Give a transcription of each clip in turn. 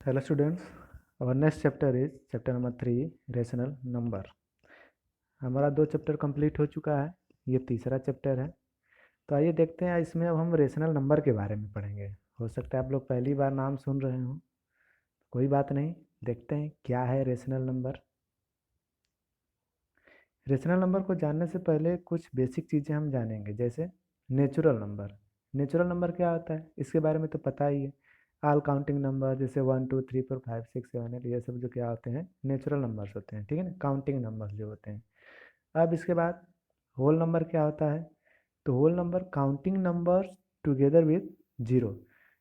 Hello students, our next chapter is chapter number 3 rational number। हमारा 2 chapter complete हो चुका है, ये तीसरा चैप्टर है। तो आइए देखते हैं इसमें अब हम रेशनल नंबर के बारे में पढ़ेंगे। हो सकता है आप लोग पहली बार नाम सुन रहे हो, कोई बात नहीं, देखते हैं क्या है रेशनल नंबर। रेशनल नंबर को जानने से पहले कुछ बेसिक चीज़ें हम जानेंगे, जैसे नेचुरल नंबर। नेचुरल नंबर क्या होता है इसके बारे में तो पता ही है। ऑल काउंटिंग नंबर जैसे 1 2 3 4 5 6 7 8 ये सब जो क्या होते हैं नेचुरल नंबर्स होते हैं, ठीक है ना, काउंटिंग नंबर्स जो होते हैं। अब इसके बाद होल नंबर क्या होता है, तो whole number counting numbers together with zero.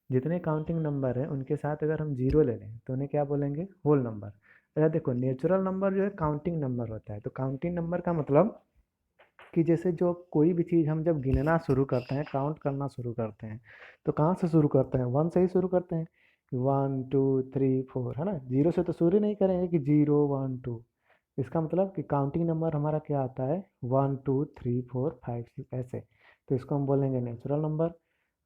जितने काउंटिंग नंबर हैं उनके साथ अगर हम जीरो ले लें तो उन्हें क्या बोलेंगे, होल नंबर। अच्छा देखो, नेचुरल नंबर जो है काउंटिंग नंबर होता है। तो काउंटिंग नंबर का मतलब कि जैसे जो कोई भी चीज़ हम जब गिनना शुरू करते हैं, काउंट करना शुरू करते हैं, तो कहाँ से शुरू करते हैं, 1 से ही शुरू करते हैं। 1 2 3 4, है ना, जीरो से तो शुरू नहीं करेंगे कि 0 1 2। इसका मतलब कि काउंटिंग नंबर हमारा क्या आता है, 1 2 3 4 5 6 ऐसे। तो इसको हम बोलेंगे नेचुरल नंबर।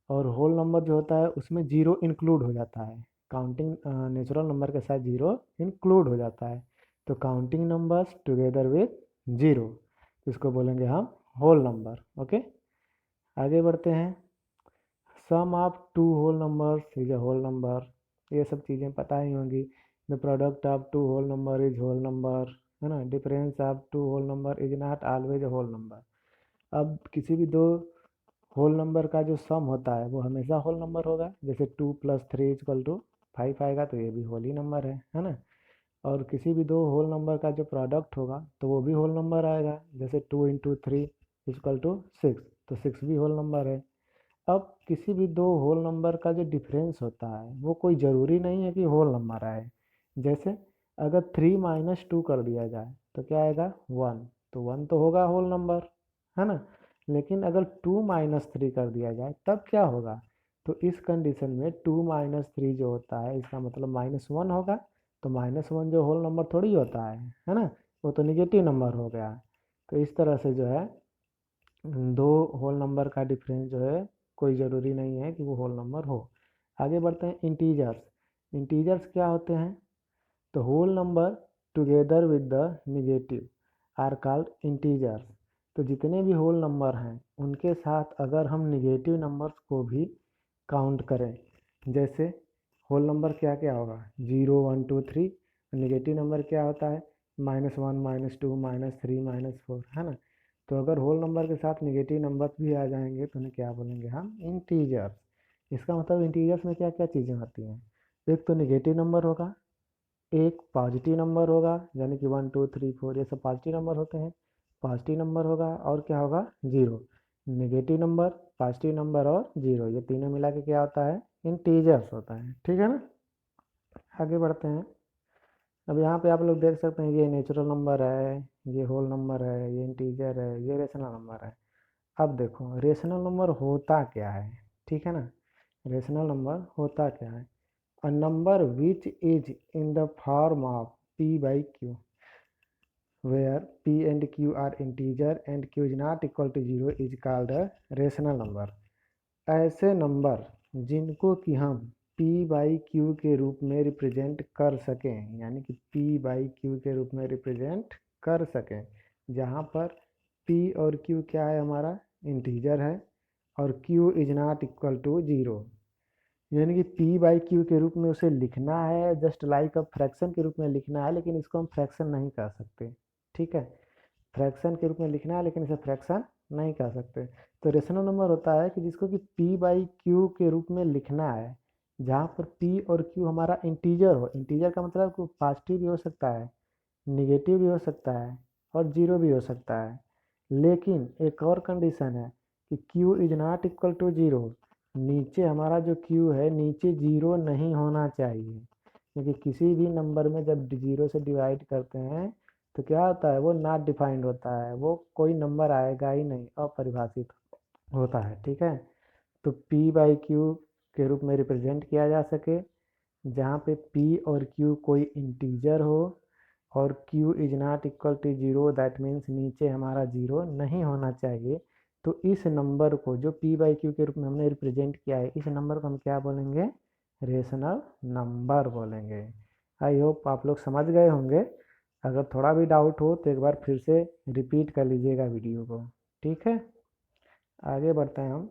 और होल नंबर जो होता है उसमें जीरो इंक्लूड हो जाता है, काउंटिंग नेचुरल नंबर के साथ जीरो इंक्लूड हो जाता है। तो counting numbers together with zero, इसको बोलेंगे हम होल नंबर। ओके, आगे बढ़ते हैं। Sum of two whole numbers is a whole number, ये सब चीज़ें पता ही होंगी। The product of two whole number is whole number, है ना। Difference of two whole number is not always a whole number. अब किसी भी दो होल नंबर का जो सम होता है वो हमेशा होल नंबर होगा। जैसे 2 + 3 = 5 आएगा तो ये भी होल ही नंबर है ना। और किसी भी दो होल नंबर का जो प्रोडक्ट होगा तो वो भी होल नंबर आएगा। जैसे 2 × 3 = 6, तो 6 भी होल नंबर है। अब किसी भी दो होल नंबर का जो डिफरेंस होता है वो कोई ज़रूरी नहीं है कि होल नंबर आए। जैसे अगर 3 - 2 कर दिया जाए तो क्या आएगा, 1, तो 1 तो होगा होल नंबर, है ना। लेकिन अगर 2 - 3 कर दिया जाए तब क्या होगा, तो इस कंडीशन में 2 - 3 जो होता है इसका मतलब -1 होगा। तो -1 जो होल नंबर थोड़ी होता है ना, वो तो निगेटिव नंबर हो गया। तो इस तरह से जो है दो होल नंबर का डिफरेंस जो है कोई ज़रूरी नहीं है कि वो होल नंबर हो। आगे बढ़ते हैं, इंटीजर्स। इंटीजर्स क्या होते हैं, तो whole number together with the negative are called integers. तो जितने भी होल नंबर हैं उनके साथ अगर हम निगेटिव नंबर्स को भी काउंट करें, जैसे होल नंबर क्या क्या होगा, 0 1 2 3। निगेटिव नंबर क्या होता है, -1 -2 -3 -4, है ना। तो अगर होल नंबर के साथ निगेटिव नंबर्स भी आ जाएंगे तो उन्हें क्या बोलेंगे हम, इंटीजर्स। इसका मतलब इंटीजर्स में क्या क्या चीज़ें होती हैं, एक तो निगेटिव नंबर होगा, एक पॉजिटिव नंबर होगा, यानी कि 1 2 3 4 ये सब पॉजिटिव नंबर होते हैं। पॉजिटिव नंबर होगा और क्या होगा, zero. Negative number, positive number और जीरो, ये तीनों मिला के क्या होता है, इंटीजर्स होता है, ठीक है ना। आगे बढ़ते हैं। अब यहाँ पे आप लोग देख सकते हैं ये नेचुरल नंबर है, ये होल नंबर है, ये इंटीजर है, ये रेशनल नंबर है। अब देखो रेशनल नंबर होता क्या है, ठीक है ना। रेशनल नंबर होता क्या है, a number which is in the form of p/q where p and q are integer and q is not equal to 0 is called a rational number। ऐसे नंबर जिनको कि हम p/q के रूप में रिप्रेजेंट कर सकें, यानी कि p/q के रूप में रिप्रेजेंट कर सकें, जहाँ पर p और q क्या है, हमारा इंटीजर है, और q is not equal to 0, यानी कि p/q के रूप में उसे लिखना है, जस्ट लाइक अ फ्रैक्शन के रूप में लिखना है, लेकिन इसको हम फ्रैक्शन नहीं कर सकते, ठीक है। फ्रैक्शन के रूप में लिखना है लेकिन इसे फ्रैक्शन नहीं कर सकते। तो रेशनल नंबर होता है कि जिसको कि p/q के रूप में लिखना है, जहाँ पर p और q हमारा इंटीजर हो। इंटीजर का मतलब पॉजिटिव भी हो सकता है, निगेटिव भी हो सकता है और जीरो भी हो सकता है। लेकिन एक और कंडीशन है कि q is not equal to zero, नीचे हमारा जो q है नीचे जीरो नहीं होना चाहिए, क्योंकि किसी भी नंबर में जब जीरो से डिवाइड करते हैं तो क्या होता है, वो नॉट डिफाइंड होता है, वो कोई नंबर आएगा ही नहीं, अपरिभाषित होता है, ठीक है। तो p/q के रूप में रिप्रेजेंट किया जा सके, जहाँ पे p और q कोई इंटीजर हो और q is not equal to zero, that means नीचे हमारा जीरो नहीं होना चाहिए। तो इस नंबर को जो p/q के रूप में हमने रिप्रेजेंट किया है, इस नंबर को हम क्या बोलेंगे, रेशनल नंबर बोलेंगे। आई होप आप लोग समझ गए होंगे। अगर थोड़ा भी डाउट हो तो एक बार फिर से रिपीट कर लीजिएगा वीडियो को। ठीक है, आगे बढ़ते हैं हम।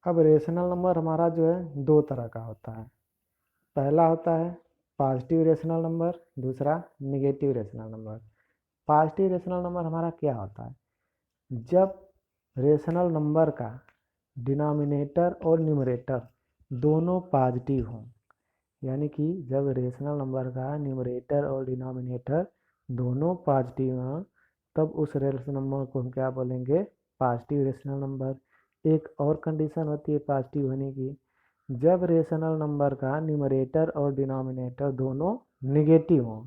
अब रेशनल नंबर हमारा जो है दो तरह का होता है। पहला होता है पॉजिटिव रेशनल नंबर, दूसरा negative rational number. Positive rational number हमारा क्या होता है? जब रेशनल नंबर का डिनोमिनेटर और न्यूमरेटर दोनों पॉजिटिव हों, यानी कि जब रेशनल नंबर का न्यूमरेटर और डिनोमिनेटर दोनों पॉजिटिव हों, तब उस रेशनल नंबर को हम क्या बोलेंगे? Positive rational number. एक और कंडीशन होती है पॉजिटिव होने की, जब रेशनल नंबर का न्यूमरेटर और डिनोमिनेटर दोनों निगेटिव हों,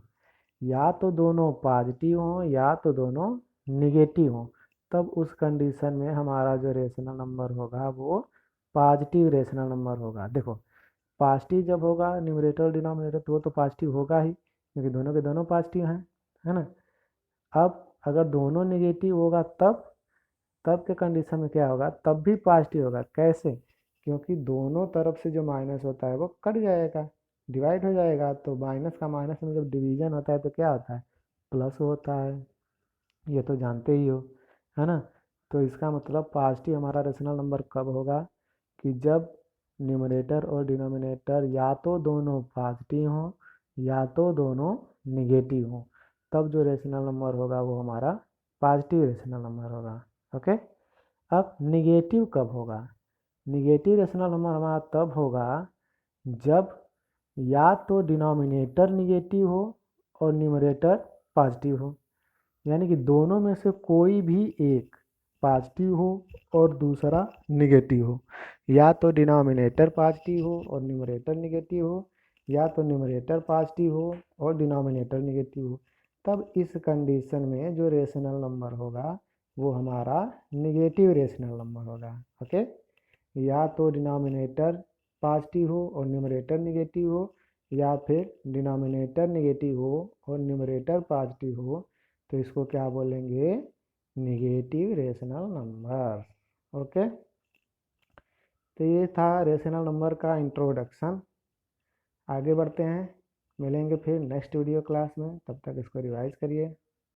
या तो दोनों पॉजिटिव हों या तो दोनों निगेटिव हों, तब उस कंडीशन में हमारा जो रेशनल नंबर होगा वो पॉजिटिव रेशनल नंबर होगा। देखो, पॉजिटिव जब होगा न्यूमरेटर और डिनोमिनेटर तो वो तो पॉजिटिव होगा ही, क्योंकि दोनों के दोनों पॉजिटिव हैं, है ना। अब अगर दोनों निगेटिव होगा तब तब के कंडीशन में क्या होगा? तब भी पॉजिटिव होगा। कैसे? क्योंकि दोनों तरफ से जो माइनस होता है वो कट जाएगा, डिवाइड हो जाएगा। तो माइनस का माइनस में जब डिवीजन होता है तो क्या होता है? प्लस होता है। ये तो जानते ही हो, है ना। तो इसका मतलब पॉजिटिव हमारा रेशनल नंबर कब होगा? कि जब न्यूमरेटर और डिनोमिनेटर या तो दोनों पॉजिटिव हों या तो दोनों निगेटिव हों, तब जो रेशनल नंबर होगा वो हमारा पॉजिटिव रेशनल नंबर होगा। ओके। अब निगेटिव कब होगा? निगेटिव रेशनल नंबर हमारा तब होगा जब या तो डिनोमिनेटर निगेटिव हो और न्यूमरेटर पॉजिटिव हो, यानी कि दोनों में से कोई भी एक पॉजिटिव हो और दूसरा निगेटिव हो, या तो डिनोमिनेटर पॉजिटिव हो और न्यूमरेटर निगेटिव हो, या तो न्यूमरेटर पॉजिटिव हो और डिनोमिनेटर निगेटिव हो। तब इस कंडीशन में जो रेशनल नंबर होगा वो हमारा निगेटिव रेशनल नंबर होगा। ओके। या तो डिनोमिनेटर पॉजिटिव हो और न्यूमरेटर निगेटिव हो, या फिर डिनोमिनेटर निगेटिव हो और न्यूमरेटर पॉजिटिव हो, तो इसको क्या बोलेंगे? Negative rational number. ओके। तो ये था रेशनल नंबर का इंट्रोडक्शन। आगे बढ़ते हैं, मिलेंगे फिर नेक्स्ट वीडियो क्लास में। तब तक इसको रिवाइज करिए।